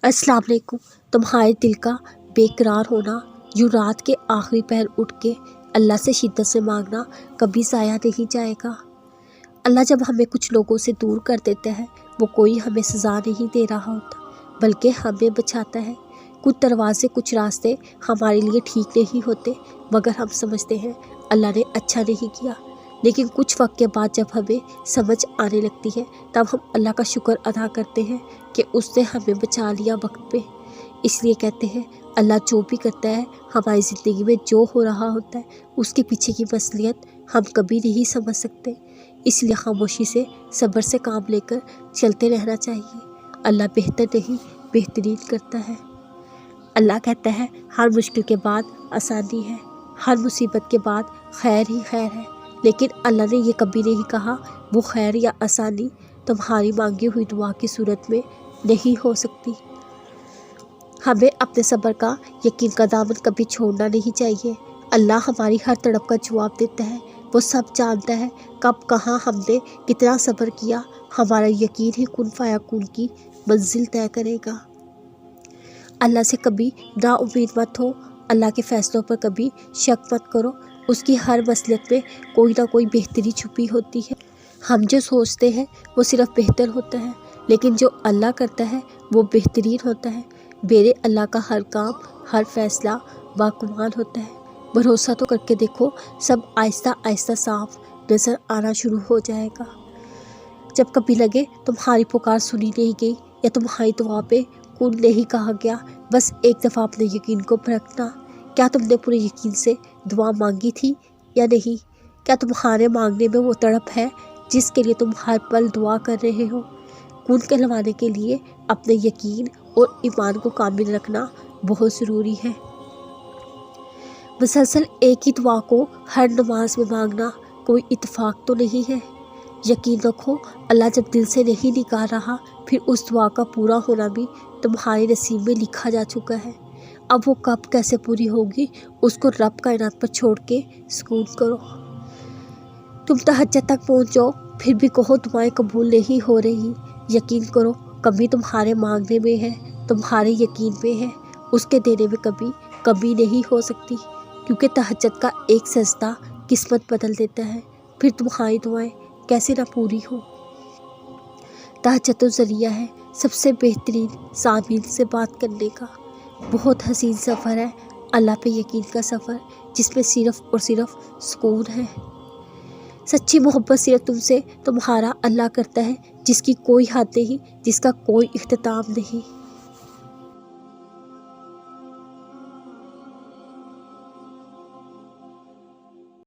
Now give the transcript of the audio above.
अस्सलाम वालेकुम। तुम्हारे दिल का बेकरार होना, यूँ रात के आखिरी पहर उठ के अल्लाह से शिद्दत से मांगना कभी ज़ाया नहीं जाएगा। अल्लाह जब हमें कुछ लोगों से दूर कर देता है, वो कोई हमें सज़ा नहीं दे रहा होता, बल्कि हमें बचाता है। कुछ दरवाजे, कुछ रास्ते हमारे लिए ठीक नहीं होते, मगर हम समझते हैं अल्लाह ने अच्छा नहीं किया। लेकिन कुछ वक्त के बाद जब हमें समझ आने लगती है, तब हम अल्लाह का शुक्र अदा करते हैं कि उसने हमें बचा लिया वक्त पे। इसलिए कहते हैं अल्लाह जो भी करता है, हमारी ज़िंदगी में जो हो रहा होता है, उसके पीछे की मसलियत हम कभी नहीं समझ सकते। इसलिए खामोशी से, सब्र से काम लेकर चलते रहना चाहिए। अल्लाह बेहतर नहीं, बेहतरीन करता है। अल्लाह कहता है हर मुश्किल के बाद आसानी है, हर मुसीबत के बाद खैर ही खैर है। लेकिन अल्लाह ने ये कभी नहीं कहा वो खैर या आसानी तुम्हारी मांगी हुई दुआ की सूरत में नहीं हो सकती। हमें अपने सब्र का, यकीन का दामन कभी छोड़ना नहीं चाहिए। अल्लाह हमारी हर तड़प का जवाब देता है। वो सब जानता है, कब, कहाँ, हमने कितना सब्र किया। हमारा यकीन ही कुन फाया कुन की मंजिल तय करेगा। अल्लाह से कभी ना उम्मीद मत हो, अल्लाह के फ़ैसलों पर कभी शक मत करो। उसकी हर मसलियत में कोई ना कोई बेहतरी छुपी होती है। हम जो सोचते हैं वो सिर्फ बेहतर होता है, लेकिन जो अल्लाह करता है वो बेहतरीन होता है। मेरे अल्लाह का हर काम, हर फैसला बाकमाल होता है। भरोसा तो करके देखो, सब आहिस्ता आहिस्ता साफ नज़र आना शुरू हो जाएगा। जब कभी लगे तुम्हारी पुकार सुनी नहीं गई या तुम्हारी दुआ पे कुन नहीं कहा गया, बस एक दफ़ा अपने यकीन को परखना। क्या तुमने पूरे यकीन से दुआ मांगी थी या नहीं? क्या तुम्हारे मांगने में वो तड़प है जिसके लिए तुम हर पल दुआ कर रहे हो? कुन कहलवाने के लिए अपने यकीन और ईमान को कामिल रखना बहुत ज़रूरी है। मुसलसल एक ही दुआ को हर नमाज में मांगना कोई इत्तेफाक तो नहीं है। यकीन रखो, अल्लाह जब दिल से नहीं निकाल रहा, फिर उस दुआ का पूरा होना भी तुम्हारे नसीब में लिखा जा चुका है। अब वो कब कैसे पूरी होगी, उसको रब कायनात पर छोड़ के सुकून करो। तुम तहज्जुद तक पहुँच जाओ, फिर भी कहो दुआएं कबूल नहीं हो रही। यकीन करो, कभी तुम्हारे मांगने में है, तुम्हारे यकीन में है, उसके देने में कभी कमी नहीं हो सकती। क्योंकि तहज्जुद का एक सजदा किस्मत बदल देता है। फिर तुम्हारी दुआएं कैसे ना पूरी हो। तहज्जुद तो ज़रिया है सबसे बेहतरीन सामीन से बात करने का। बहुत हसीन सफ़र है अल्लाह पे यकीन का सफ़र, जिसमें सिर्फ़ और सिर्फ सुकून है। सच्ची मोहब्बत सिर्फ तुमसे तुम्हारा अल्लाह करता है, जिसकी कोई हद नहीं, जिसका कोई इख्तिताम नहीं।